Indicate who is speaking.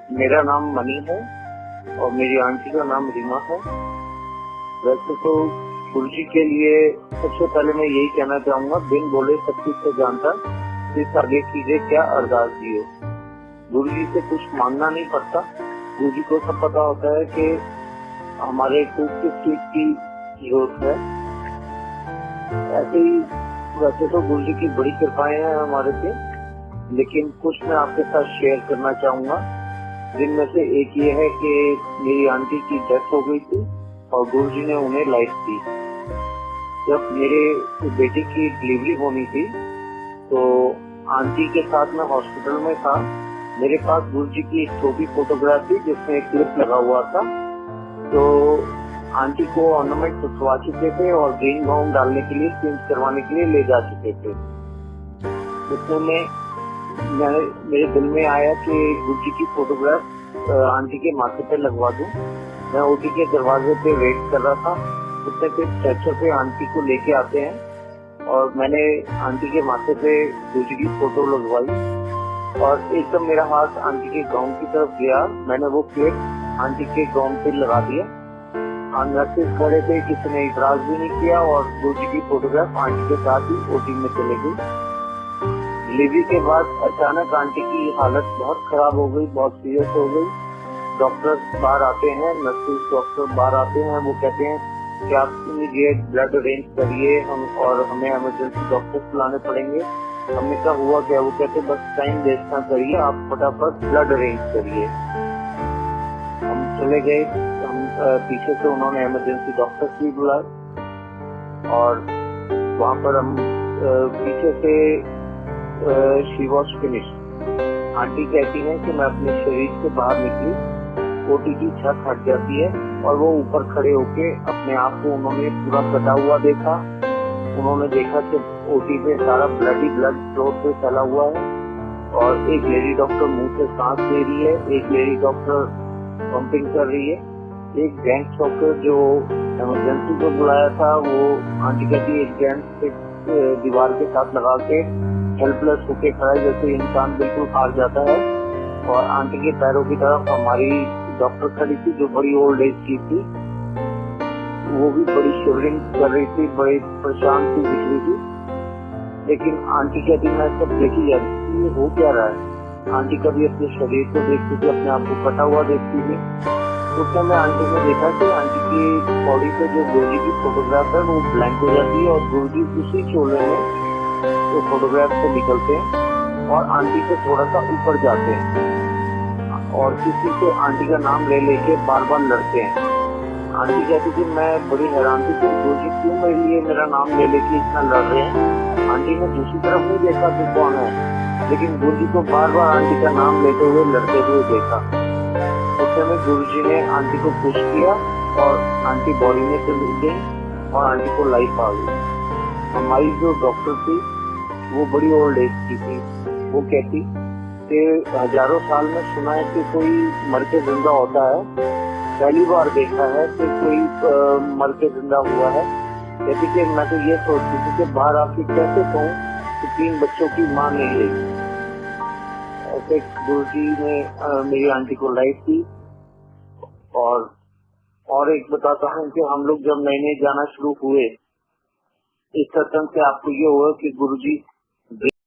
Speaker 1: मेरा नाम मनी है और मेरी आंटी का नाम रीमा है। वैसे तो गुरु जी के लिए सबसे पहले मैं यही कहना चाहूंगा, बिन बोले सब कुछ से जानता, इस आगे कीजिए क्या अरदास दियो। गुरु जी से कुछ मांगना नहीं पड़ता। गुरु जी को सब पता होता है कि हमारे को किस चीज की जरूरत है। ऐसे ही वैसे तो गुरु जी की बड़ी कृपाएं हैं हमारे पे, लेकिन कुछ मैं आपके साथ शेयर करना चाहूंगा, जिनमें से एक ये है कि मेरी आंटी की डेथ हो गई थी और गुरु जी ने उन्हें लाइफ दी। जब मेरे बेटे की डिलीवरी होनी थी तो आंटी के साथ मैं हॉस्पिटल में था। मेरे पास गुरु जी की एक छोटी फोटोग्राफ थी जिसमें एक क्लिप लगा हुआ था। तो आंटी को ऑर्नामेंट उठवा चुके थे और ग्रीन गाउन डालने के लिए, चेंज करवाने के लिए ले जा चुके थे। उसमें मेरे दिल में आया कि गुरु जी की फोटोग्राफ आंटी के माथे पे लगवा दूं। मैं ओटी के दरवाजे पे वेट कर रहा था। उतने पे स्ट्रेचर पे आंटी को लेके आते हैं और मैंने आंटी के माथे पे गुरु जी की फोटो लगवाई और एकदम मेरा हाथ आंटी के गाउन की तरफ गया। मैंने वो क्लिप आंटी के गाउन पे लगा दिया। नर्सेज खड़े थे, किसी ने इतराज भी नहीं किया और गुरु जी की फोटोग्राफ आंटी के साथ ही ओटी में चले गई। डिलीवरी के बाद अचानक आंटी की हालत बहुत खराब हो गई, बहुत सीरियस हो गई। डॉक्टर बाहर आते हैं, नर्सेज डॉक्टर बाहर आते हैं, वो कहते हैं कि आप इमीडिएट ब्लड अरेंज करिए और हमें इमरजेंसी डॉक्टर बुलाने पड़ेंगे। हमने कहा हुआ क्या? वो कहते बस टाइम वेस्ट ना करिए, आप फटाफट ब्लड अरेंज करिए। हम चले गए, हम पीछे से उन्होंने इमरजेंसी डॉक्टर भी बुलाए और वहाँ पर हम पीछे से शी वॉज फिनिश्ड। आंटी कहती है कि मैं अपने शरीर से बाहर निकली, ओटी की छत हट जाती है और वो ऊपर खड़े होके अपने आप को उन्होंने पूरा कटा हुआ देखा। उन्होंने देखा कि ओटी पे सारा ब्लड फ्लोर पे फैला हुआ है और एक लेडी डॉक्टर मुंह से सांस ले रही है, एक लेडी डॉक्टर पंपिंग कर रही है। एक जेंट्स डॉक्टर जो इमरजेंसी को बुलाया था, वो आंटी कहती एक जेंट्स दीवार के साथ लगा के हेल्पलेस होके खड़ा है, जैसे इंसान बिल्कुल हार जाता है। और आंटी के पैरों की तरफ हमारी डॉक्टर खड़ी थी जो बड़ी ओल्ड एज की थी। वो भी बड़ी शिवरिंग कर रही थी, बड़ी परेशान सी दिख रही थी। लेकिन आंटी कहती मैं सब देखी जाती है, हो क्या रहा है। आंटी कभी अपने शरीर को देखती थी, अपने आप को कटा हुआ देखती थी। उस समय आंटी ने देखा कि आंटी की बॉडी पे जो गुरु जी की फोटोग्राफ है वो ब्लैंक हो जाती है और गुरु जी उसी चोले में तो फोटोग्राफ से निकलते हैं और आंटी से थोड़ा सा ऊपर जाते हैं और किसी से आंटी का नाम ले लेके बार बार लड़ते हैं। आंटी कहती थी मैं बड़ी हैरान थी कि गुरु जी क्यों मेरे लिए मेरा नाम ले लेके इतना लड़ रहे हैं। आंटी ने दूसरी तरफ नहीं देखा कि कौन है, लेकिन गुरु जी को बार बार आंटी का नाम लेते हुए लड़ते हुए देखा। उस समय गुरु जी ने आंटी को पुश किया और आंटी बॉडी में चली गई और आंटी को लाइफ आ गई। हमारी जो डॉक्टर थी वो बड़ी ओल्ड एज की थी। वो कहती कि हजारों साल में सुना है कि कोई मर के जिंदा होता है, पहली बार देखा है कि कोई मर के जिंदा हुआ है। कहती कि मैं तो ये सोचती थी कि बाहर आके कैसे कहूँ कि 3 बच्चों की माँ नहीं रही। ऐसे गुरु जी ने मेरी आंटी को लाइफ दी। और एक बताता हूँ कि हम लोग जब नए नए जाना शुरू हुए, इस सत्संग से आपको ये हुआ कि गुरु जी